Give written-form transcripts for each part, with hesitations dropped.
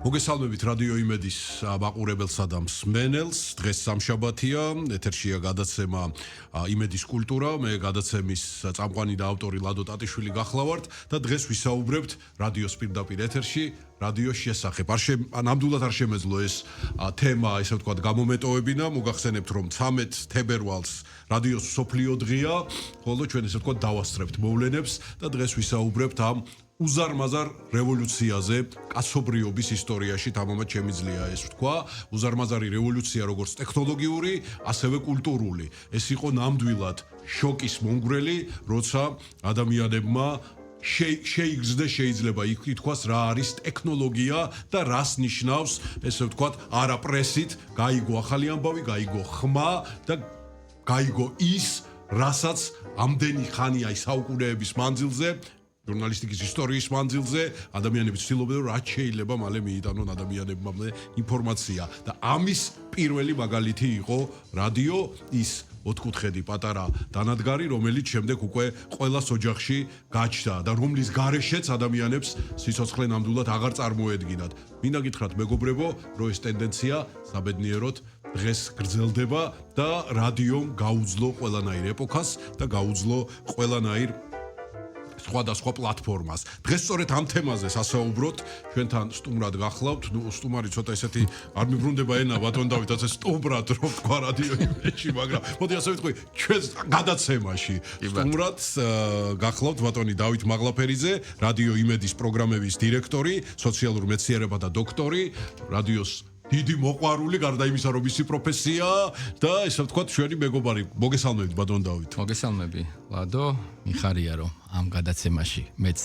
მოგესალმებით რადიო იმედის მაყურებელსა და მსმენელს. დღეს სამშაბათია, ეთერშია გადაცემა იმედის კულტურა. მე გადაცემის წამყვანი და ავტორი ლადო ტატიშვილი გახლავართ და დღეს ვისაუბრებთ რადიოს პირდაპირ ეთერში რადიოს შესახებ. ნამდვილად არ შემეძლო ეს თემა, ესე ვთქვათ, გამომეტოვებინა. მოგახსენებთ, რომ 13 თებერვალს რადიოს მსოფლიო დღეა, ხოლო ჩვენ ესე ვთქვათ დავასწრებთ მოვლენებს და დღეს ვისაუბრებთ ამ უზარმაზარ რევოლუციაზე კაცობრიობის ისტორიაში, თამამად შემიძლია ეს ვთქვა, უზარმაზარი რევოლუცია როგორც ტექნოლოგიური, ასევე კულტურული. ეს იყო ნამდვილად შოკის მომგვრელი, როცა ადამიანებმა შეიგრძნეს, შეიძლება ითქვას, რა არის ტექნოლოგია და რას ნიშნავს, ესე ვთქვათ, არაპრესით, გაიგო ახალი ამბავი, გაიგო ხმა და გაიგო ის, რასაც ამდენი ხანია საუკუნეების მანძილზე ჟურნალისტიკის ისტორიის მანძილზე ადამიანები ცდილობდნენ, რომ რაც შეიძლება მალე მიიტანონ ადამიანებმა ინფორმაცია და ამის პირველი მაგალითი იყო რადიო, ის ოთხკუთხედი პატარა დანადგარი, რომელიც შემდეგ უკვე ყველას ოჯახში გაჩნდა და რომლის გარეშეც ადამიანებს სიცოცხლე ნამდვილად აღარ წარმოედგინათ. მინდა გითხრათ, მეგობრებო, რომ ეს ტენდენცია საბედნიეროდ დღეს გრძელდება და რადიომ გაუძლო ყველანაირ ეპოქას და გაუძლო ყველანაირ სხვადასხვა პლატფორმას. დღეს სწორედ ამ თემაზე სასაუბროთ, ჩვენთან სტუმრად გახლავთ. სტუმარი ცოტა ესეთი არ მიბრუნდება ენა ბატონ დავით, ასე სტუმრად რომ თქვა რადიო იმედში, მაგრამ მოდი ასე ვიტყვი, ჩვენს გადაცემაში სტუმრად გახლავთ ბატონი დავით მაღლაფერიძე, რადიო იმედის პროგრამების დირექტორი, სოციალურ მეცნიერებათა და დოქტორი, რადიოს დიდი მოყვარული, გარდა იმისა, რომ მისი პროფესია და ესე ვთქვათ, ჩვენი მეგობარი. მოგესალმებით, ბატონ დავით. მოგესალმები, ლადო. მიხარია, რომ ამ გადაცემაში მეც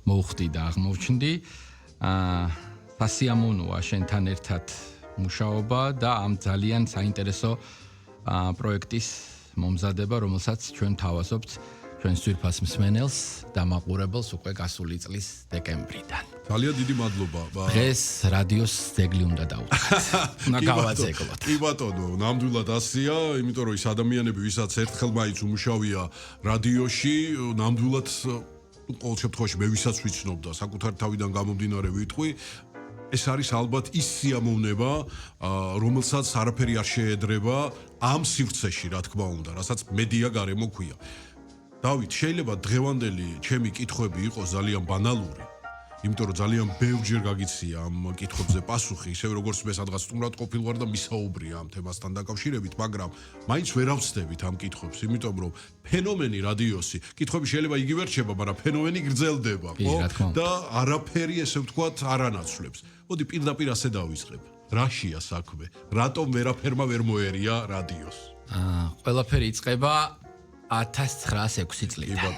მოვხდი და აღმოჩნდი. სასიამოვნოა შენთან ერთად მუშაობა და ამ ძალიან საინტერესო პროექტის მომზადება, რომელსაც ჩვენ თავაზობთ ჩვენს ძვირფას მსმენელს და მაყურებელს უკვე გასული წლის დეკემბრიდან. ძალიან დიდი მადლობა. დღეს რადიოს ძეგლი უნდა დავუდგათ. უნდა გავაძეგლოთ. კი ბატონო, ნამდვილად ასია, იმიტომ რომ ის ადამიანები, ვისაც ერთხელ მაინც უმუშავია რადიოში, ნამდვილად ყოველ შემთხვევაში მე ვისაც ვიცნობ და საკუთარი თავიდან გამომდინარე ვიტყვი, ეს არის ალბათ ის სიამოვნება, რომელსაც არაფერი არ შეედრება ამ სივრცეში, რა თქმა უნდა, რასაც მედია გარემო ქვია. დავით, შეიძლება დღევანდელი ჩემი კითხვები იყოს ძალიან ბანალური, იმიტომ რომ ძალიან ბევრჯერ გაგიცია ამ კითხვებზე პასუხი, ისევე როგორც მე სადღაც სტუმრად ყოფილ ვარ და მისაუბრია ამ თემასთან დაკავშირებით, მაგრამ მაინც ვერ ავწდებით ამ კითხვებს, იმიტომ რომ ფენომენი რადიოსი, კითხვები შეიძლება იგივე რჩება, მაგრამ ფენომენი გრძელდება, ხო? და არაფერი, ესე ვთქვათ, არ ანაცვლებს. მოდი პირდაპირ ასე დავიწყებ. რაშია საქმე? რატომ ვერაფერმა ვერ მოერია რადიოს? ყველაფერი იწყება 1906 წლიდან.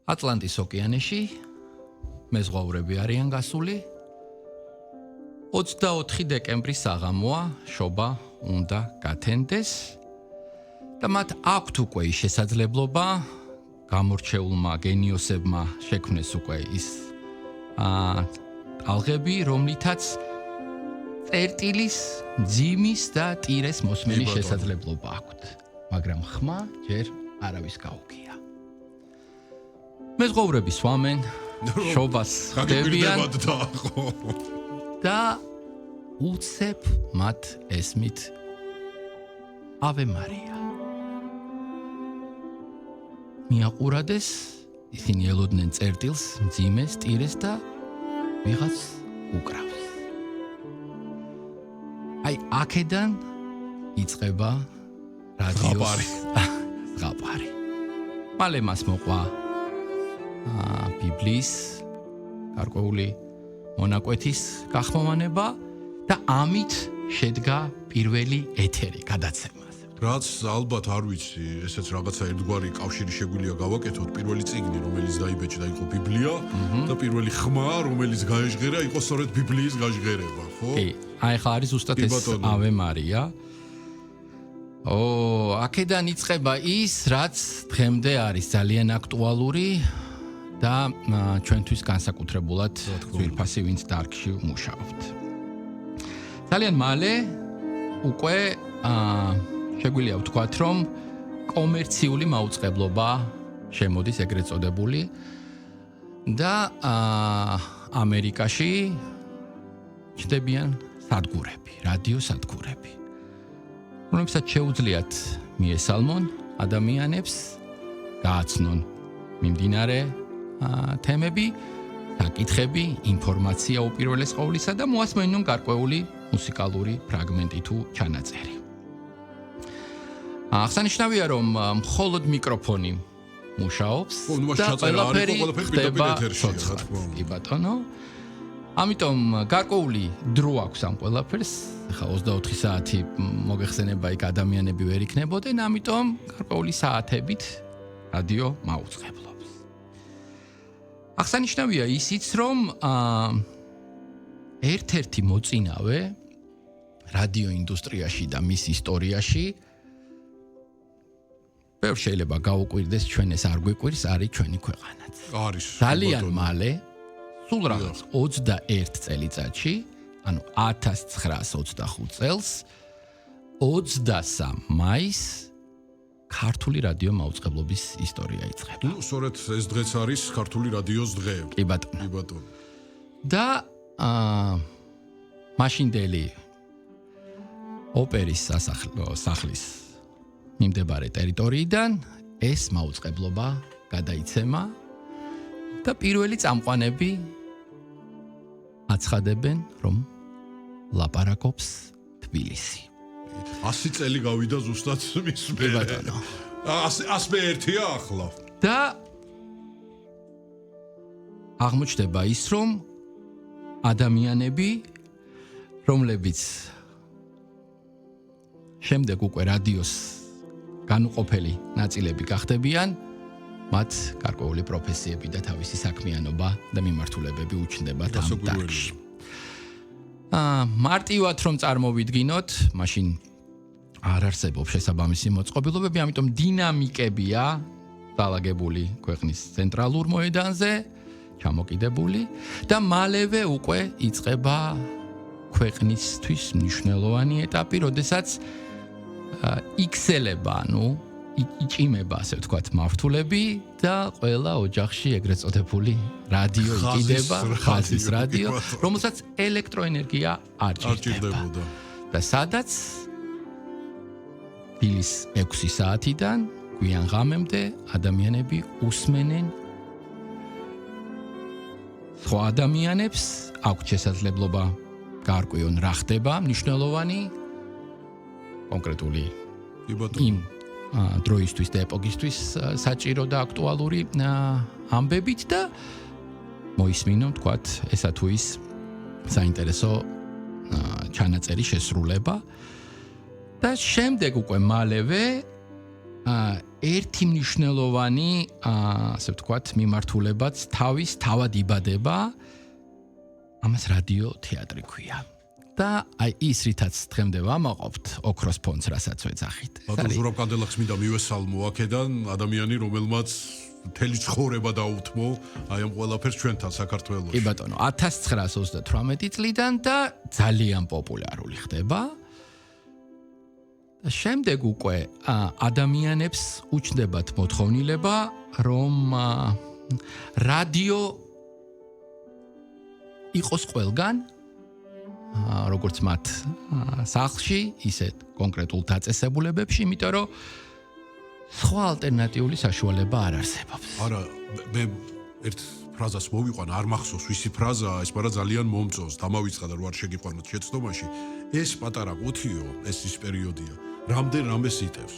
ატლანტის ოკეანეში მეზღვაურები არიან გასული. 24 დეკემბრის საღამოა, შობა უნდა გათენდეს და მათ აქვთ უკვე ის შესაძლებლობა, გამორჩეულმა გენიოსებმა შექმნეს უკვე ის ტალღები, რომლითაც წერტილის, ძიმის და ტირეს მოსმენის შესაძლებლობა აქვთ. მაგრამ ხმა ჯერ არავის გაუგია. მეზღვაურები სვამენ, შობას ხდებიან და უცებ მათ ესმით ავე მარია. მიაყურადეს, ისინი ელოდნენ წერტილს, მძიმეს, ტირეს და ვიღაც უკრავს. აი, აქედან იწყება რადიოს ზღაპარი. მალე მას მოყვა ბიბლიის გარკვეული მონაკვეთის გახმოვანება და ამით შედგა პირველი ეთერი გადაცემაზე. რაც ალბათ არ ვიცი, ესეც რაღაცა ერთგვარი კავშირი შეგვიძლია გავაკეთოთ, პირველი წიგნი, რომელიც დაიბეჭდა, იყო ბიბლია და პირველი ხმა, რომელიც გაეჟღერა, იყო სწორედ ბიბლიის გაჟღერება, ხო? კი, აი ხა არის ზუსტად ეს ავე მარია. აქედან იწყება ის, რაც დღემდე არის ძალიან აქტუალური და ჩვენთვის განსაკუთრებულად ძვირფასი, ვინც დარგში მუშაობთ. ძალიან მალე უკვე შეგვიძლია ვთქვათ, რომ კომერციული მაუწყებლობა შემოდის ეგრეთ წოდებული და ამერიკაში ჩნდებიან სადგურები, რადიო სადგურები. რომლებსაც შეუძლიათ მიესალმონ ადამიანებს, გააცნონ მიმდინარე თემები, საკითხები, ინფორმაცია უპირველეს ყოვლისა და მოასმენონ გარკვეული მუსიკალური ფრაგმენტი თუ ჩანაწერი. აღსანიშნავია, რომ მხოლოდ მიკროფონი მუშაობს და ყველაფერი ხდება ცოცხლად. კი ბატონო. ამიტომ გარკვეული დრო აქვს ამ ყველაფერს. ხა 24 საათი მოგეხსენება იქ ადამიანები ვერ იქნებოდნენ, ამიტომ გარკვეული საათებით რადიო მაუწყებლობს. აღსანიშნავია ისიც, რომ ერთ-ერთი მოწინავე რადიო ინდუსტრიაში და მის ისტორიაში ბევრ შეიძლება გაუკვირდეს ჩვენ ეს არ გვიკვირს, არის ჩვენი ქვეყანაც. არის. ძალიან მალე, სულ რაღაც 21 წელიწადში, ანუ 1925 წელს, 23 მაისს ქართული რადიო მაუწყებლობის ისტორია იწყება. ნუ, სწორედ ეს დღეც არის ქართული რადიოს დღე. კი ბატონო. კი ბატონო. და მაშინდელი ოპერის სახლის მიმდებარე ტერიტორიიდან ეს მაუწყებლობა გადაიცემა და პირველი წამყვანები აცხადებენ, რომ ლაპარაკობს თბილისი. 100 წელი გავიდა ზუსტად მის კი ბატონო. 101-ია ახლა. და აღმოჩნდება ის, რომ ადამიანები, რომლებიც შემდეგ უკვე რადიოს განუყოფელი ნაწილები გახდებიან, მათ გარკვეული პროფესიები და თავისი საქმიანობა და მიმართულებები უჩნდებათ ამ დარგში. მარტივად რომ წარმოვიდგინოთ, მაშინ არ არსებობს შესაბამისი მოწყობილობები, ამიტომ დინამიკებია დალაგებული ქვეყნის ცენტრალურ მოედანზე, ჩამოკიდებული და მალევე უკვე იწყება ქვეყნისთვის მნიშვნელოვანი ეტაპი, როდესაც იქსელება, ანუ იჭიმება, ასე ვთქვათ, მავთულები და ყველა ოჯახში ეგრეთ წოდებული რადიო იყიდება, ხაზის რადიო, რომელსაც ელექტროენერგია არ ჭირდებოდა. და სადაც დილის 6 საათიდან გვიან ღამემდე ადამიანები უსმენენ სხვა ადამიანებს, აქვთ შესაძლებლობა გაარკვიონ რა ხდება მნიშვნელოვანი კონკრეტული იმ დროისთვის და ეპოქისთვის საჭირო და აქტუალური ამბებით და მოისმინონ, თქვათ, ესა თუ ის საინტერესო ჩანაწერი შესრულება და შემდეგ უკვე მალევე ერთი მნიშვნელოვანი, ასე ვთქვათ, მიმართულებაც თავის თავად იბადება, ამას რადიო თეატრი ქვია. და აი ის რითაც დღემდე ვამაყობთ ოქროს ფონდს, რასაც ვეძახით. ბატონ ზურაბ კანდელაკს მინდა მივესალმო აქედან ადამიანი, რომელმაც მთელი ცხოვრება დაუთმო აი ამ ყველაფერს ჩვენთან საქართველოში. კი ბატონო, 1938 წლიდან და ძალიან პოპულარული ხდება. და შემდეგ უკვე ადამიანებს უჩნდებათ მოთხოვნილება, რომ რადიო იყოს ყველგან, როგორც მათ სახლში, ისეთ კონკრეტულ დაწესებულებებში, იმიტომ რომ სხვა ალტერნატიული საშუალება არ არსებობს. არა, მე ერთ ფრაზას მოვიყვან, არ მახსოვს ვისი ფრაზაა, ეს მაგრამ ძალიან მომწონს, დამავიწყდა რომ არ შეგიყვანოთ შეცდომაში. ეს პატარა ყუთიო, ეს ის პერიოდია, რამდენ რამეს იტევს.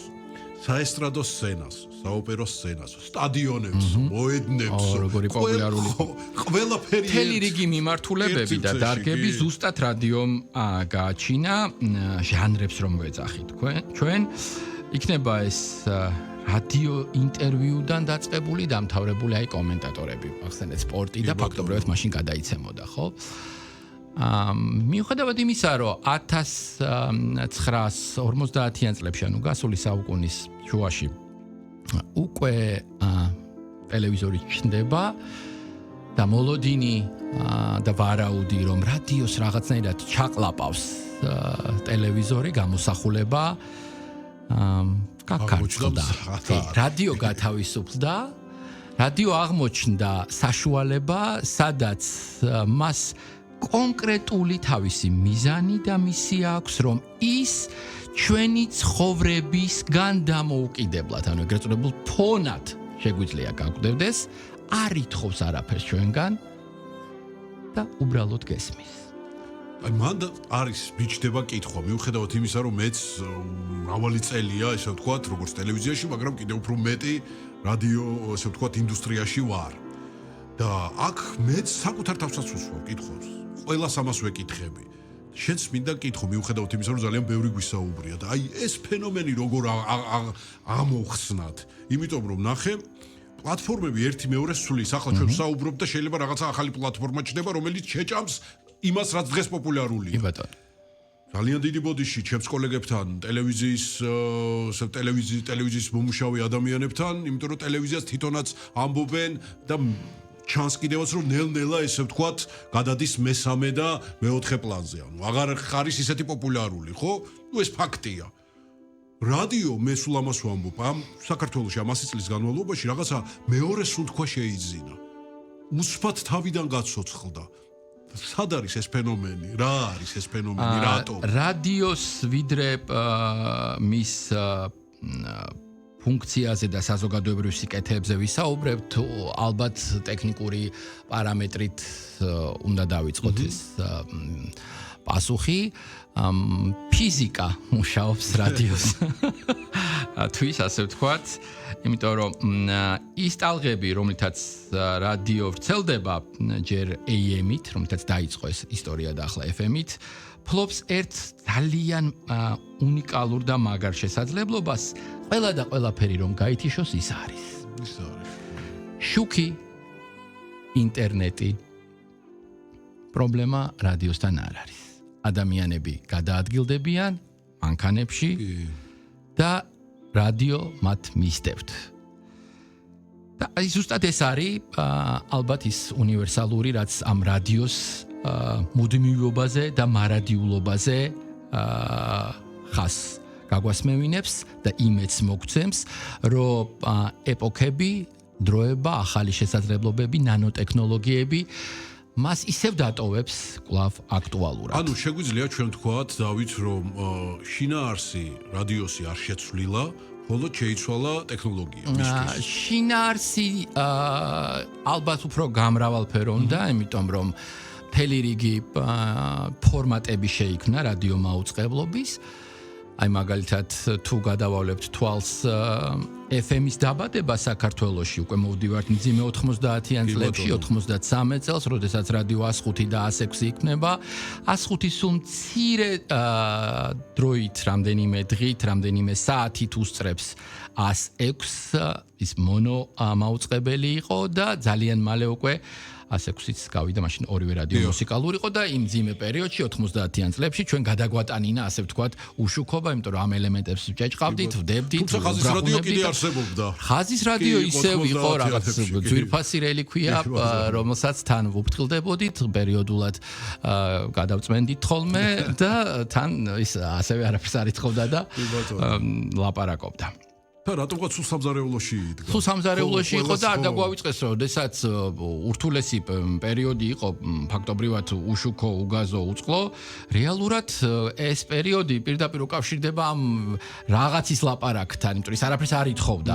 საესტრადო სცენას, საოპერო სცენას, სტადიონებს, მოედნებს, როგორი პოპულარული ყველაფერი მთელი რიგი მიმართულებები და დარგები ზუსტად რადიომ გააჩინა ჟანრებს რომ ვეძახით ჩვენ იქნება ეს რადიო ინტერვიუდან დაწყებული დამთავრებული აი კომენტატორები ახსენეთ სპორტი და ფაქტობრივად მაშინ გადაიცემოდა ხო მიუხედავად იმისა, რომ 1950-იან წლებში, ანუ გასული საუკუნის შუაში უკვე ტელევიზორი ჩნდება და მოლოდინი და ვარაუდი, რომ რადიოს რაღაცნაირად ჩაყლაპავს ტელევიზორი, გამოსახულება გაქარწყლდა. რადიო გათავისუფლდა რადიო აღმოჩნდა საშუალება, სადაც მას კონკრეტული თავისი მიზანი და მისია აქვს, რომ ის ჩვენი ცხოვრებისგან დამოუკიდებლად, ანუ ეგრეთ წოდებულ ფონად შეგვიძლია გაგვდევდეს, არ ითხოვს არაფერს ჩვენგან და უბრალოდ გესმის. აი მან არის მიჩნდება კითხვა, მიუხედავად იმისა, რომ მეც მრავალი წელია, ესე ვთქვათ, როგორც ტელევიზიაში, მაგრამ კიდევ უფრო მეტი რადიო, ესე ვთქვათ, ინდუსტრიაში ვარ. და აქ მეც საკუთარ თავსაც უსვამ კითხვებს. ყველას ამას ვეკითხები. შენც მინდა კითხო, მიუხედავად იმისა, რომ ძალიან ბევრი გვისაუბრია და აი ეს ფენომენი როგორ ამოვხსნათ. იმიტომ რომ ნახე პლატფორმები ერთი მეორეს ცვლის. ახლა ჩვენ ვსაუბრობთ და შეიძლება რაღაცა ახალი პლატფორმა ჩნდება, რომელიც შეჭამს იმას, რაც დღეს პოპულარულია. ძალიან დიდი ბოდიში ჩემს კოლეგებთან, ტელევიზიის მომუშავე ადამიანებთან, იმიტომ რომ ტელევიზიას თვითონაც ამბობენ და ჩანს კიდევაც რომ ნელ-ნელა ესე ვთქვათ, გადადის მესამე და მეოთხე პლანზე. ანუ აღარ ხარის ისეთი პოპულარული, ხო? ნუ ეს ფაქტია. რადიო მე სულ ამას ვამბობ, ამ საქართველოში ამ 100 წლის განმავლობაში რაღაცა მეორე სუნთქვა შეიძინა. უსფათ თავიდან გაცოცხლდა. სად არის ეს ფენომენი? რა არის ეს ფენომენი? რატო? რადიოს ვიდრე მის ფუნქციაზე და საზოგადოებრივ სიკეთეებზე ვისაუბრებთ, ალბათ ტექნიკური პარამეტრით უნდა დავიწყოთ ეს პასუხი. ფიზიკა მუშაობს რადიოს. თვის ასე ვთქვათ, იმიტომ რომ ის ტალღები, რომლითაც რადიო ვრცელდება, ჯერ AM-ით, რომლითაც დაიწყო ეს ისტორია და ახლა FM-ით, ფლობს ერთ ძალიან უნიკალურ და მაგარ შესაძლებლობას. ყველა და ყველაფერი რომ გაითიშოს, ის არის. შუქი, ინტერნეტი. პრობლემა რადიოსთან არ არის. ადამიანები გადაადგილდებიან მანქანებში და რადიო მათ მისდევთ. და აი ზუსტად ეს არის ალბათ ის უნივერსალური, რაც ამ რადიოს მუდმივობაზე და მარადიულობაზე ხას გაგვასმევინებს და იმედს მოგცემს, რომ ეპოქები, დროება, ახალი შესაძლებლობები, ნანოტექნოლოგიები მას ისევ დატოვებს კვლავ აქტუალურად. ანუ შეგვიძლია ჩვენ თქვათ, დავით, რომ შინაარსი რადიოსი არ შეცვლილა, ხოლო შეიცვალა ტექნოლოგია მისთვის. შინაარსი ალბათ უფრო გამრავალფეროვანია, იმიტომ რომ მთელი რიგი ფორმატები შეიქმნა რადიო მაუწყებლობის. აი მაგალითად თუ გადავავლებთ თვალს FM-ის დაბადება საქართველოში უკვე მოვდივართ მძიმე 90-იან წლებში, 93 წელს, როდესაც რადიო 105 და 106 იქნება. 105 სულ მცირე დროით, რამდენიმე დღით, რამდენიმე საათით უსწრებს 106 ის მონო მაუწყებელი იყო და ძალიან მალე უკვე 106-იც გავიდა, მაშინ ორივე რადიო მუსიკალური იყო და იმ მძიმე პერიოდში 90-იან წლებში ჩვენ გადაგვატანინა, ასე ვთქვათ, უშუქობა, იმიტომ რომ ამ ელემენტებს ვჭეჭყავდით, ვდებდით. თუმცა ხაზის რადიო კიდე არსებობდა. ხაზის რადიო ისევ იყო რაღაც ძვირფასი რელიკვია, რომელსაც თან ვუფრთხილდებოდით, პერიოდულად გადავწმენდით ხოლმე და თან ის ასევე არაფერს არ ითხოვდა და ლაპარაკობდა. და რატომღაც სულ სამზარეულოში იდგა. სულ სამზარეულოში იყო და არ დაგვავიწყეს, როდესაც ურთულესი პერიოდი იყო, ფაქტობრივად უშუქო, უგაზო, უწყლო, რეალურად ეს პერიოდი პირდაპირ უკავშირდება ამ რაღაცის ლაპარაკთან, იმიტომ რომ ის არაფერს არ ითხოვდა.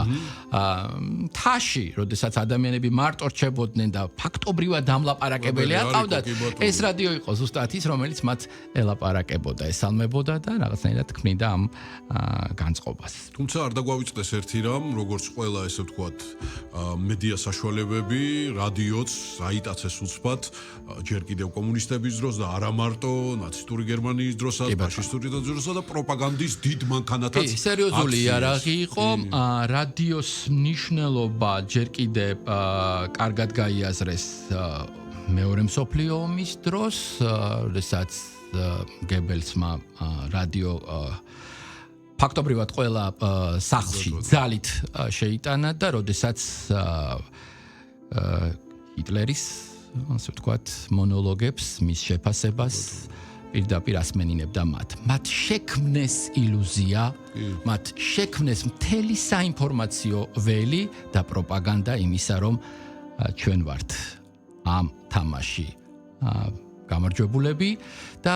თაში, როდესაც ადამიანები მარტო რჩებოდნენ და ფაქტობრივად დამლაპარაკებელი აყავდათ, ეს რადიო იყო ზუსტად ის, რომელიც მათ ელაპარაკებოდა, ესალმებოდა და რაღაცნაირად ქმნიდა ამ განწყობას. თუმცა არ დაგვავიწყდეს ერთი რამ, როგორც ყველა ესე ვთქვათ, მედია საშუალებები, რადიოც აიტაცეს უცბად, ჯერ კიდევ კომუნისტების დროს და არა მარტო ნაცისტური გერმანიის დროსაც, ფაშისტური დროსაც და პროპაგანდის დიდ მანქანათაც. სერიოზული იარაღი იყო, რადიოს მნიშვნელობა ჯერ კიდევ კარგად გაიაზრეს მეორე მსოფლიო ომის დროს, როდესაც გებელსმა რადიო ფაქტობრივად ყველა სახლში ძალით შეიტანა და როდესაც ჰიტლერის, ასე ვთქვათ, მონოლოგებს, მის შეფასებას პირდაპირ ასმენინებდა მათ შექმნეს ილუზია, მათ შექმნეს მთელი საინფორმაციო ველი და პროპაგანდა იმისა, რომ ჩვენ ვართ ამ თამაში გამარჯვებულები და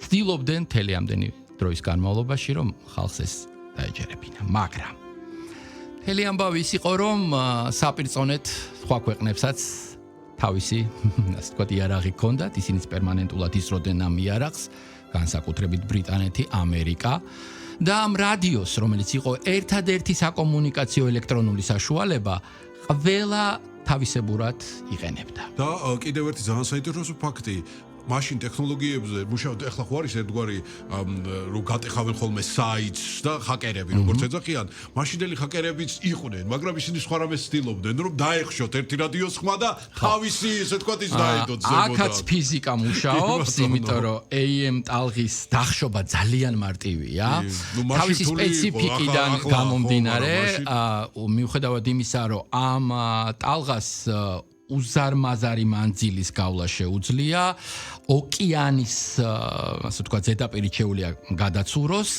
ცდილობდნენ მთელი ამდენი დროის განმავლობაში, რომ ხალხს ეს დაეჯერებინა. მაგრამ მთელი ამბავი ის იყო, რომ საპირწონეთ სხვა ქვეყნებსაც თავისი, ასე ვთქვათ, იარაღი ჰქონდათ, ისინიც პერმანენტულად ისროდნენ ამ იარაღს, განსაკუთრებით ბრიტანეთი, ამერიკა და ამ რადიოს, რომელიც იყო ერთადერთი საკომუნიკაციო ელექტრონული საშუალება, ყველა თავისებურად იყენებდა. და კიდევ ერთი ძალიან საინტერესო ფაქტი, მაშინ ტექნოლოგიებზე მუშაობთ, ეხლა ხო არის ერთგვარი რომ გატეხავენ ხოლმე საიტს და ჰაკერები, როგორც ეძახიან, მაშინელი ჰაკერებიც იყვნენ, მაგრამ ისინი სხვა რამეს ცდილობდნენ, რომ დაეხშოთ ერთი რადიოს ხმა და თავისი, ესე ვთქვათ, ის დაედოთ ზემოდან. აქაც ფიზიკა მუშაობს, იმიტომ რომ AM ტალღის დახშობა ძალიან მარტივია. თავისი სპეციფიკიდან გამომდინარე, მიუხედავად იმისა, რომ ამ ტალღას უზარმაზარი მანძილის გავლა შეუძლია, ოკეანის, ასე ვთქვათ, ზედაპირი შეუძლია გადაცუროს,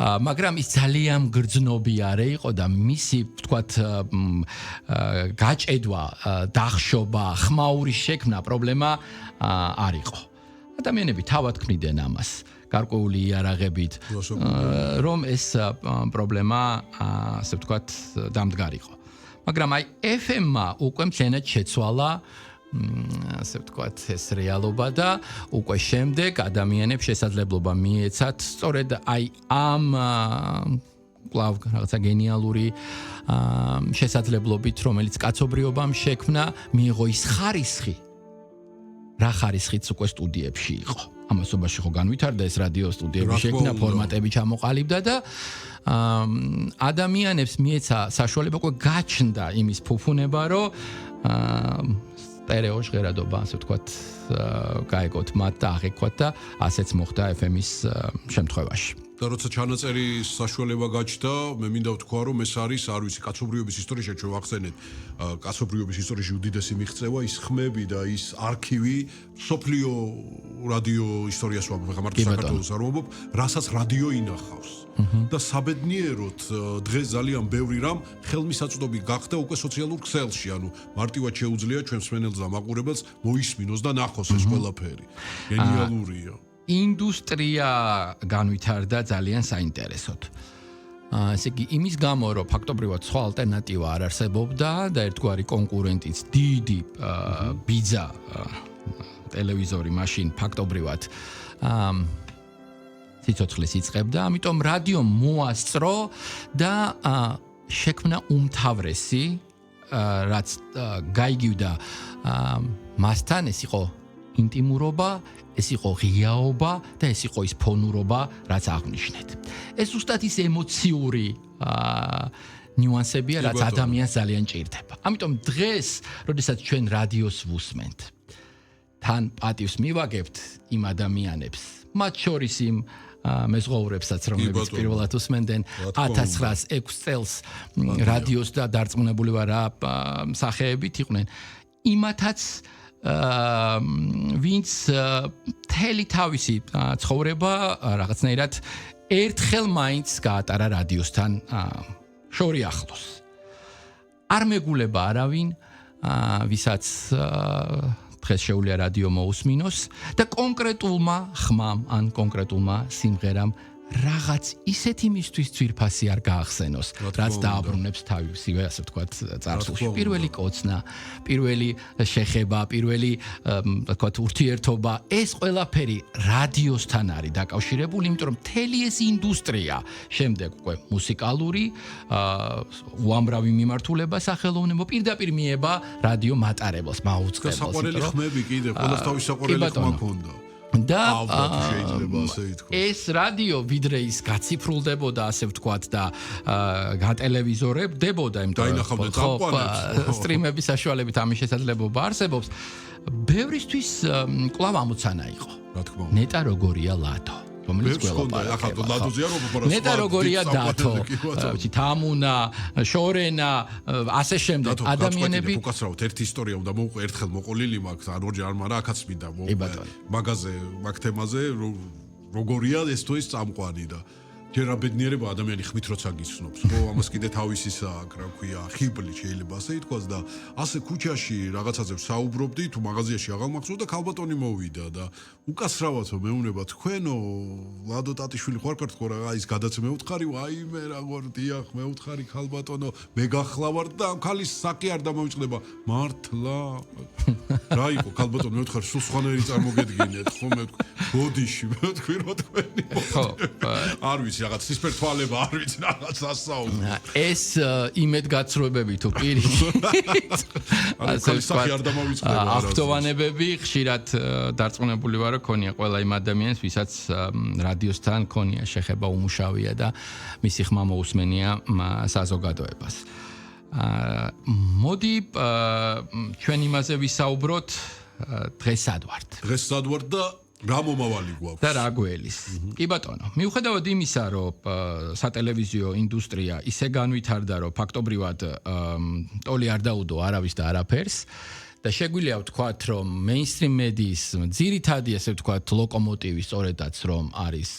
მაგრამ ის ძალიან გრძნობიარე იყო და მისი, ვთქვათ, გაჭედვა, დახშობა, ხმაურის შექმნა პრობლემა არ იყო. ადამიანები თავად ქმნიდნენ ამას, გარკვეული იარაღებით, რომ ეს პრობლემა, ასე ვთქვათ, დამდგარიყო. მაგრამ აი FM-მა უკვე მთლიანად შეცვალა, ასე ვთქვათ, ეს რეალობა და უკვე შემდეგ ადამიანებს შესაძლებლობა მიეცათ სწორედ აი ამ კლავ რაღაცა გენიალური შესაძლებლობით, რომელიც კაცობრიობამ შექმნა, მიიღო ის ხარისხი, რა ხარისხიც უკვე სტუდიებში იყო. ამასობაში ხო განვითარდა ეს რადიო სტუდიები შექმნა, ფორმატები ჩამოყალიბდა და ადამიანებს მიეცა საშუალება უკვე გაჩნდა იმის ფუფუნება, რომ სტერეო ჟღერადობა, ასე ვთქვათ, გაეგოთ მათ და აღექვათ და ასეც მოხდა FM-ის შემთხვევაში. და როცა ჩანაწერის საშუალება გაჩნდა, მე მინდა ვთქვა, რომ ეს არის, არ ვიცი, კაცობრიობის ისტორიაში ჩვენ ვახსენეთ, კაცობრიობის ისტორიაში უდიდესი მიღწევა, ის ხმები და ის არქივი, სოფლიო რადიო ისტორიას ვამბობ, ხა მარტო საქართველოს არ ვამბობ, რასაც რადიო ინახავს. და საბედნიეროდ დღეს ძალიან ბევრი რამ ხელმისაწვდომი გახდა უკვე სოციალურ ქსელში, ანუ მარტივად შეუძლია ჩვენს მსმენელს და მაყურებელს მოისმინოს და ნახოს ეს ყველაფერი. გენიალურია. ინდუსტრია განვითარდა ძალიან საინტერესოდ. ესე იგი, იმის გამო, რომ ფაქტობრივად სხვა ალტერნატივა არ არსებობდა და ერთგვარი კონკურენტიც დიდი ბიძა ტელევიზორი მაშინ ფაქტობრივად სიცოცხლეს იწყებდა, ამიტომ რადიომ მოასწრო და შექმნა უმთავრესი, რაც გაიგივდა მასთან, ეს იყო ინტიმურობა, ეს იყო ღიაობა და ეს იყო ის ფონურობა, რაც აღნიშნეთ. ეს ზუსტად ის ემოციური ნიუანსებია, რაც ადამიანს ძალიან ჭირდება. ამიტომ დღეს, როდესაც ჩვენ რადიოს ვუსმენთ, თან პატივს მივაგებთ იმ ადამიანებს, მათ შორის იმ მეზღვაურებსაც, რომლებიც პირველად უსმენდნენ 1906 წელს რადიოს და დარწმუნებული ვარ რა სახეებით იყვნენ, იმათაც ვინც მთელი თავისი ცხოვრება რაღაცნაირად ერთხელ მაინც გაატარა რადიოსთან შორი ახლოს. არ მეგულება არავინ, ვისაც დღეს შეუძლია რადიო მოусმინოს და კონკრეტულმა ხმამ ან კონკრეტულმა სიმღერამ რაღაც ისეთი მისთვის ძვირფასი არ გაახსენოს, რაც დააბრუნებს თავისივე, ასე ვთქვათ, წარსულში. პირველი კოცნა, პირველი შეხება, პირველი, ვთქვათ, ურთიერთობა, ეს ყველაფერი რადიოსთან არის დაკავშირებული, იმიტომ რომ მთელი ეს ინდუსტრია, შემდეგ უკვე მუსიკალური, უამრავი მიმართულება სახელოვნებო პირდაპირ მიება რადიო მატარებელს, მაუწყებელს. და საყვარელი ხმები კიდე, ყველას თავის საყვარელი ხმა ჰქონდა. და ეს რადიო ვიდრე ის გაციფრულდებოდა, ასე ვთქვათ, და გატელევიზორებდებოდა, იმიტომ რომ სტრიმების საშუალებით ამის შესაძლებლობა არსებობს, ბევრისთვის კვლავ ამოცანა იყო. რა თქმა უნდა. ნეტა როგორია ლადო. რომელიც გველაპარაკება. ნეტა როგორია დათო, თამუნა, შორენა, ასე შემდეგ ადამიანები უკაცრავთ ერთი ისტორია უნდა მოვყვე ერთხელ მოყოლილი მაქვს ან ორჯერ არ მარა აქაც მინდა მაგაზე მაგ თემაზე როგორია ეს თუ ის წამყვანი და ჯერ აბედნიერება ადამიანი ხმით როცა გიცნობს ხო ამას კიდე თავისისა აქვს რა ქვია ხიბლი შეიძლება ასე ითქვას და ასე ქუჩაში რაღაცაზე საუბრობდი თუ მაღაზიაში აღარ მახსოვს და ქალბატონი მოვიდა და უკაცრავათო მეუნება თქვენო ლადო ტატიშვილი ხوارკართ ხო რა ის გადაც მეუთხარი ვაიმე როგორ დიახ მეუთხარი ქალბატონო მე გახლავარ და ქალის საკი არ დამოიწყდება მართლა რა იყო ქალბატონო მეუთხარი სულ სხვანაირი წარმოგედგინეთ ხო მე ბოდიში მე თქვი რომ თქვენი ხო არ ვიცი რაღაც სისფერ თვალება არ ვიცი რაღაც ასაუბრო ეს იმედგაცრუებები თუ პირიქით ასე საკი არ დამოიწყდება ავტოვანებები ხშირად დარწმუნებული ვარ რომ ქონია ყველა იმ ადამიანს ვისაც რადიოსთან ქონია შეხება უმუშავია და მისი ხმა მოусმენია საზოგადოებას მოდი ჩვენ იმაზე ვისაუბროთ დღეს სად ვართ და რა მომავალი გვაქვს და რა გველის. კი ბატონო, მიუხედავად იმისა, რომ სატელევიზიო ინდუსტრია ისე განვითარდა, რომ ფაქტობრივად ტოლი არ დაუდო არავის და არაფერს და შეგვიძლია ვთქვათ, რომ მეინსტრიმ მედიის ძირითადი ასე ვთქვათ ლოკომოტივი სწორედაც რომ არის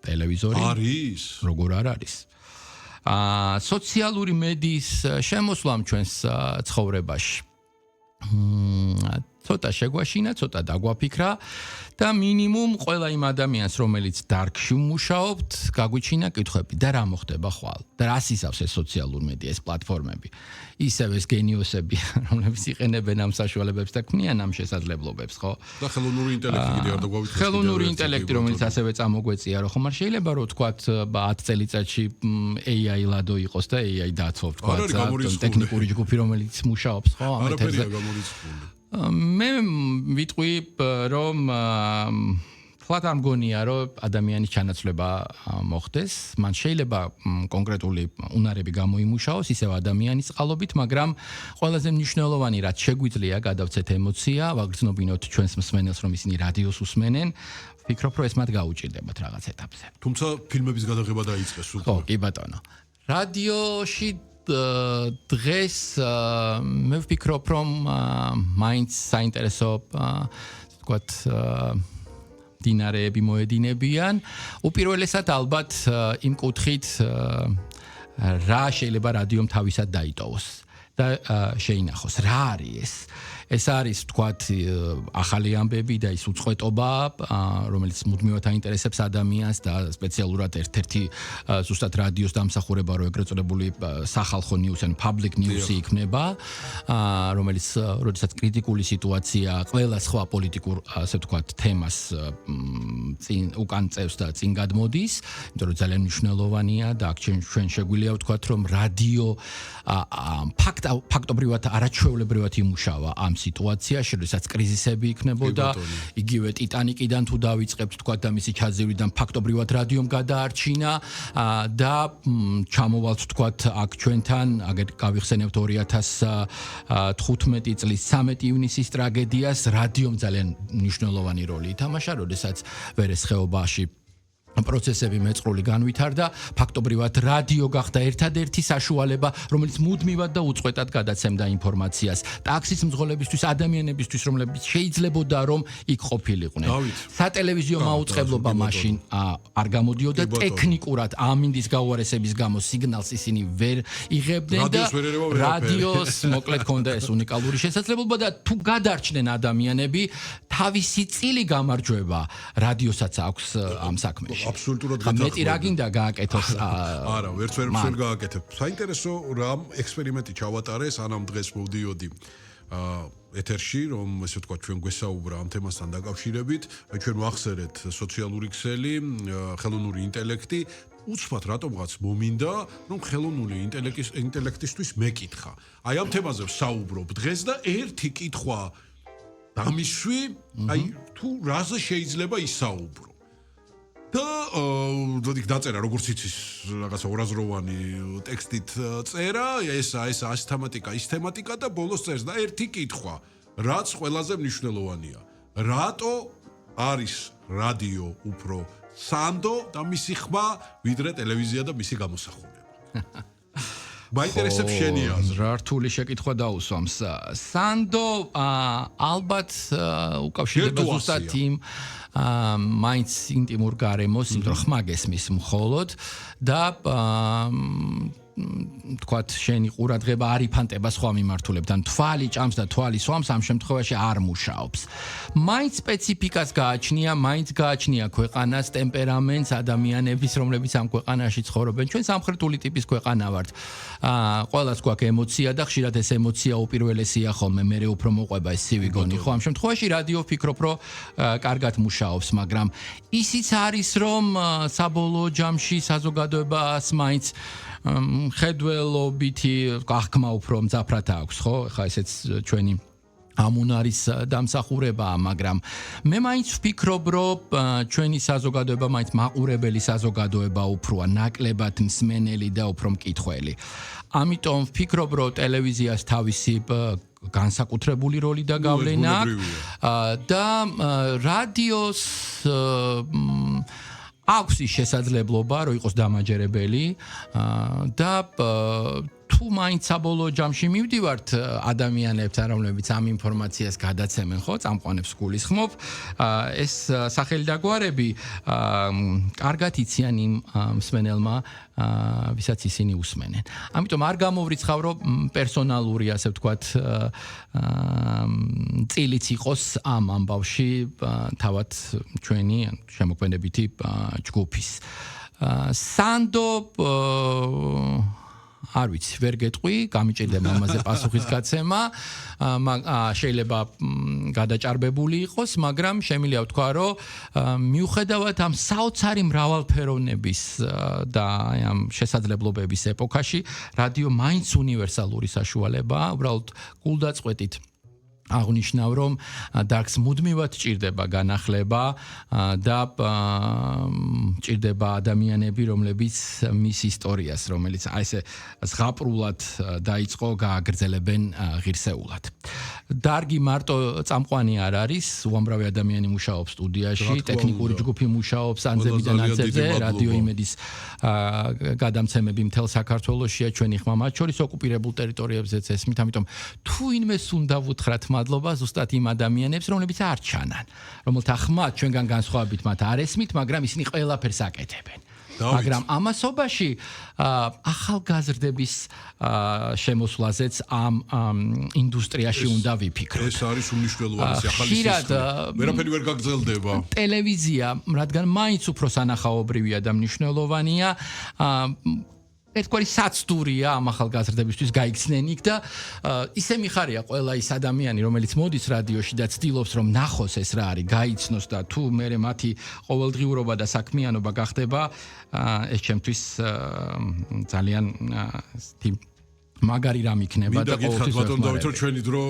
ტელევიზორი. არის? როგორ არ არის? სოციალური მედიის შემოსვლამ ჩვენს ცხოვრებაში ცოტა შეგვაშინა, ცოტა დაგვაფიქრა და მინიმუმ ყველა იმ ადამიანს, რომელიც დარგში მუშაობთ, გაგვიჩინა კითხვები და რა მოხდება ხვალ და რას ისავს ეს სოციალური მედია, ეს პლატფორმები. ისევ ეს გენიოსები, რომლებიც იყენებენ ამ საშუალებებს და ქმნიან ამ შესაძლებლობებს, ხო? და ხელოვნური ინტელექტი კიდე არ დაგვავითხრეს. ხელოვნური ინტელექტი, რომელიც ასევე წამოგვეწია, რომ ხომ არ შეიძლება რომ ვთქვათ 10 წელიწადში AI ლადო იყოს და AI დაცვო, ვთქვათ, ტექნიკური ჯგუფი, რომელიც მუშაობს, ხო, ამ ეთერზე. მე ვიტყვი რომ ფლატ არ მგონია რომ ადამიანის ჩანაცვლება მოხდეს მან შეიძლება კონკრეტული უნარები გამოიმუშაოს ისევ ადამიანის წყალობით მაგრამ ყველაზე მნიშვნელოვანი რაც შეგვიძლია გადავცეთ ემოცია ვაგრძნობინოთ ჩვენს მსმენელს რომ ისინი რადიოს უსმენენ ვფიქრობ რომ ეს მათ გაუჭირდებათ რაღაც ეტაპზე თუმცა ფილმების გადაღება დაიწყეს უკვე ხო კი ბატონო რადიოში დღეს მე ვფიქრობ რომ მაინც საინტერესო ვთქვათ დინარეები მოედინებიან უპირველესად ალბათ იმ კუთხით რა შეიძლება რადიომ თავისად დაიტოვოს და შეინახოს რა არის ეს არის ვთქვათ ახალი ამბები და ის უწყვეტობა რომელიც მუდმივად აინტერესებს ადამიანს და სპეციალურად ერთ-ერთი ზუსტად რადიოს დამსახურება რო ეგრეთ წოდებული სახალხო ნიუსი ან public news-ი იქნება რომელიც როდესაც კრიტიკული სიტუაცია ყველა სხვა პოლიტიკურ ასე ვთქვათ თემას წინ უკან წევს და წინ გადმოდის იმიტომ რომ ძალიან მნიშვნელოვანია და აქ ჩვენ შეგვიძლია ვთქვათ რომ რადიო ფაქტობრივად არაჩვეულებრივად იმუშავა ამ სიტუაციაში, როდესაც კრიზისები იქნებოდა, იგივე ტიტანიკიდან თუ დავიწყებთ თქვა და მისი ჩაძივრიდან ფაქტობრივად რადიომ გადაარჩინა და ჩამოვალთ თქვა აქ ჩვენთან, აგერ გავიხსენებთ 2015 წლის 13 ივნისის ტრაგედიას, რადიომ ძალიან მნიშვნელოვანი როლი ითამაშა, როდესაც ვერესხეობაში პროცესები მეწყრული განვითარდა, ფაქტობრივად რადიო გახდა ერთადერთი საშუალება, რომელიც მუდმივად და უწყვეტად გადაცემდა ინფორმაციას. ტაქსის მძღოლებისთვის, ადამიანებისთვის, რომლებიც შეიძლებოდა რომ იქ ყოფილიყვნენ. სატელევიზიო მაუწყებლობა მაშინ არ გამოდიოდა ტექნიკურად ამინდის გაუარესების გამო სიგნალს ისინი ვერ იღებდნენ და რადიოს მოკლედ ჰქონდა ეს უნიკალური შესაძლებლობა და თუ გადარჩნენ ადამიანები, თავისი წილი გამარჯვება რადიოსაც აქვს ამ საქმეში. აბსოლუტურად გეთანხმები. მეტი რა გინდა გააკეთოს? არა, ვერც ვერ გააკეთებ. საინტერესო რამ ექსპერიმენტი ჩავატარე, სანამ დღეს მოვდიოდი ეთერში, რომ ესე ვთქვა, ჩვენ გვესაუბრა ამ თემასთან დაკავშირებით, ჩვენ ვახსენეთ სოციალური ქსელი, ხელოვნური ინტელექტი, უცბად რატომღაც მომინდა, რომ ხელოვნური ინტელექტისთვის მეკითხა. აი ამ თემაზე ვსაუბრობ დღეს და ერთი კითხვა დამისვი, აი თუ რაზე შეიძლება ისაუბრო. და დაწერა როგორც იცის რაღაცა ორაზროვანი ტექსტით წერა ეს თემატიკა ის თემატიკა და ბოლოს წერს და ერთი კითხვა რაც ყველაზე მნიშვნელოვანია რატო არის რადიო უფრო სანდო და მისი ხმა, ვიდრე ტელევიზია და მისი გამოსახულება. მაინტერესებს შენი აზრი. რა რთული შეკითხვა დაუსვამს. სანდო ალბათ უკავშირდება ზუსტად იმ მაინც ინტიმურ გარემოს, იმიტომ რომ ხმა გესმის მხოლოდ და თქვათ შენი ყურადღება არ იფანტება სხვა მიმართულებთან. თვალი ჭამს და თვალი სვამს, ამ შემთხვევაში არ მუშაობს. მაინც სპეციფიკას გააჩნია, მაინც გააჩნია ქვეყანას, ტემპერამენტს, ადამიანების, რომლებიც ამ ქვეყანაში ცხოვრობენ. ჩვენ სამხრეთული ტიპის ქვეყანა ვართ. ყველას გვაქვს ემოცია და ხშირად ეს ემოცია უპირველესია ხოლმე, მერე უფრო მოყვება ეს სივიგონი. ხო, ამ შემთხვევაში რადიო ვფიქრობ, რომ კარგად მუშაობს, მაგრამ ისიც არის, რომ საბოლოო ჯამში საზოგადოებას მაინც ხედველობითი აღქმა უფრო მძაფრად აქვს, ხო? ხა ესეც ჩვენი ამუნარის დამსახურებაა, მაგრამ მე მაინც ვფიქრობ, რომ ჩვენი საზოგადოება მაინც მაყურებელი საზოგადოება უფროა, ნაკლებად მსმენელი და უფრო მკითხველი. ამიტომ ვფიქრობ, რომ ტელევიზიას თავისი განსაკუთრებული როლი და გავლენა და რადიოს აქვს ის შესაძლებლობა, რომ იყოს დამაჯერებელი და თუ მაინც საბოლოო ჯამში მივდივართ ადამიანებთან, რომლებიც ამ ინფორმაციას გადაცემენ, ხო, წამყვანებს გულისხმობ, ეს სახელი და გვარები კარგად იციან იმ მსმენელმა, ვისაც ისინი უსმენენ. ამიტომ არ გამოვრიცხავ, რომ პერსონალური, ასე ვთქვათ, წილიც იყოს ამ ამბავში თავად ჩვენი შემოქმედებითი ჯგუფის. სანდო არ ვიცი, ვერ გეტყვი, გამიჭირდება ამაზე პასუხის გაცემა. შეიძლება გადაჭარბებული იყოს, მაგრამ შემიძლია ვთქვა, რომ მიუხედავად ამ საოცარი მრავალფეროვნების და ამ შესაძლებლობების ეპოქაში, რადიო მაინც უნივერსალური საშუალებაა, უბრალოდ გულდაწყვეტით აღნიშნავ, რომ დარგს მუდმივად ჭირდება განახლება და ჭირდება ადამიანები, რომლებიც მის ისტორიას, რომელიც აი ესე ზღაპრულად დაიწყო, გააგრძელებენ ღირსეულად. დარგი მარტო წამყვანი არ არის, უამრავი ადამიანი მუშაობს სტუდიაში, ტექნიკური ჯგუფი მუშაობს ანძებიდან ანძებზე, რადიო იმედის გადამცემები მთელ საქართველოშია, ჩვენი ხმა მათ შორის ოკუპირებულ ტერიტორიებზეც ესმით, ამიტომ თუ ინმეს უნდა ვუთხრათ მადლობა ზუსტად იმ ადამიანებს, რომლებიც არ ჩანან, რომელთა ხმა ჩვენგან განსხვავებით მათ არ ესმით, მაგრამ ისინი ყველაფერს აკეთებენ. მაგრამ ამასობაში ახალგაზრდების შემოსვლაზეც ამ ინდუსტრიაში უნდა ვიფიქროთ. ეს არის უმნიშვნელოვანესი ახალი სისტემა. ვერაფერი ვერ გაგრძელდება. ტელევიზია, რადგან მაინც უფრო სანახაობრივია და მნიშვნელოვანია, ერთგვარი საცდურია ამ ახალგაზრდებისთვის გაიქცნენ იქ და ისე მიხარია ყველა ის ადამიანი, რომელიც მოდის რადიოში და ცდილობს რომ ნახოს ეს რა არის, გაიცნოს და თუ მერე მათი ყოველდღიურობა და საქმიანობა გახდება, ეს ჩემთვის ძალიან მაგარი რამ იქნება და ყოველთვის ვეხმარებ. ჩვენი დრო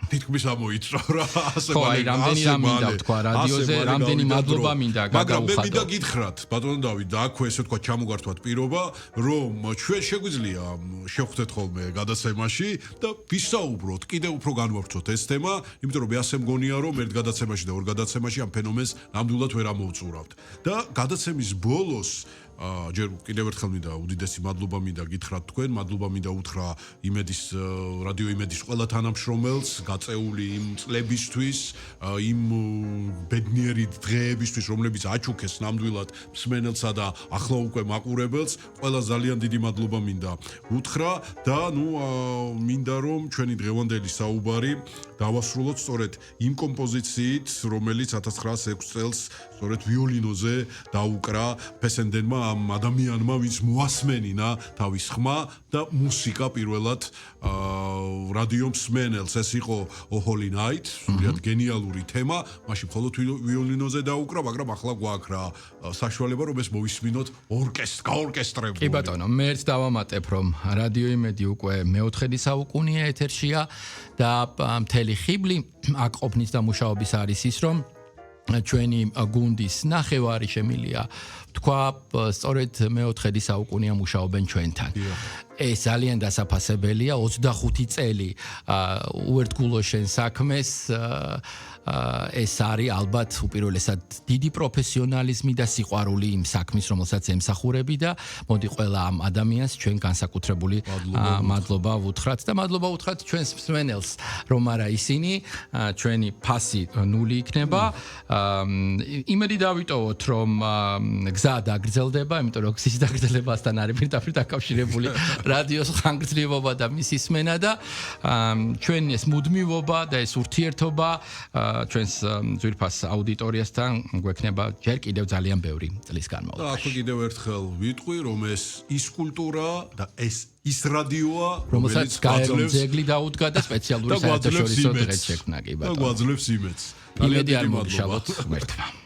თითქმის ამოიწრო რა, ასე ხო, აი რამდენი რამ მინდა ვთქვა რადიოზე, რამდენი მადლობა მინდა გაგაუხადო. მაგრამ მე მინდა გითხრათ, ბატონო დავით, და აქვე ესე თქვა ჩამოგართვათ პირობა, რომ ჩვენ შეგვიძლია შევხვდეთ ხოლმე გადაცემაში და ვისაუბროთ, კიდევ უფრო განვავრცოთ ეს თემა, იმიტომ რომ მე ასე მგონია, რომ ერთ გადაცემაში და ორ გადაცემაში ამ ფენომენს ნამდვილად ვერ ამოვწურავთ. და გადაცემის ბოლოს ჯერ კიდევ ერთხელ მინდა უდიდესი მადლობა მინდა გითხრათ თქვენ, მადლობა მინდა უთხრა იმედის რადიო იმედის ყველა თანამშრომელს, გაწეული იმ წლებისთვის, იმ ბედნიერი დღეებისთვის, რომლებიც აჩუქეს ნამდვილად მსმენელსა და ახლა უკვე მაყურებელს, ყველა ძალიან დიდი მადლობა მინდა უთხრა და მინდა რომ ჩვენი დღევანდელი საუბარი დავასრულოთ სწორედ იმ კომპოზიციით, რომელიც 1906 წელს სწორედ ვიოლინოზე დაუკრა ფესენდენმა ამ ადამიანმა, ვინც მოასმენინა თავის ხმა და მუსიკა პირველად რადიო მსმენელს. ეს იყო Oh Holy Night, სრულიად გენიალური თემა, მაშინ მხოლოდ ვიოლინოზე დაუკრა, მაგრამ ახლა გვაქვს რა საშუალება, რომ ეს მოვისმინოთ გაორკესტრებული. კი ბატონო, მეც დავამატებ, რომ რადიო იმედი უკვე მეოთხედი საუკუნეა ეთერშია და მთელი ხიბლი აქ ყოფნის და მუშაობის არის ის, რომ ჩვენი გუნდის ნახევარი შემილია თქვა სწორედ მეოთხედი საუკუნეა მუშაობენ ჩვენთან. ეს ძალიან დასაფასებელია 25 წელი უერთგულო შენ საქმეს ეს არის ალბათ უპირველესად დიდი პროფესიონალიზმი და სიყვარული იმ საქმის რომელსაც ემსახურები და მოდი ყველა ამ ადამიანს ჩვენ განსაკუთრებული მადლობა ვუთხრათ და მადლობა ვუთხრათ ჩვენს მსმენელს რომ არა ისინი ჩვენი ფასი 0 იქნება იმედი დავიტოვოთ რომ გზა დაგრძელდება იმიტომ რომ გზის დაგრძელებასთან არის პირდაპირ დაკავშირებული რადიოს ხანგრძლივობა და მისი სმენა და ჩვენი ეს მუდმივობა და ეს ურთიერთობა ჩვენს ძვირფას აუდიტორიასთან გვექნება ჯერ კიდევ ძალიან ბევრი წლის განმავლობაში. და აქ კიდევ ერთხელ ვიტყვი, რომ ეს ის კულტურა და ის რადიოა, რომელსაც გაეროს ძეგლი დაუდგა და სპეციალური საერთაშორისო დღეს შექმნა კი ბატონო. და გვაძლევს იმედს. იმედი არ მოგშალოთ ღმერთმა.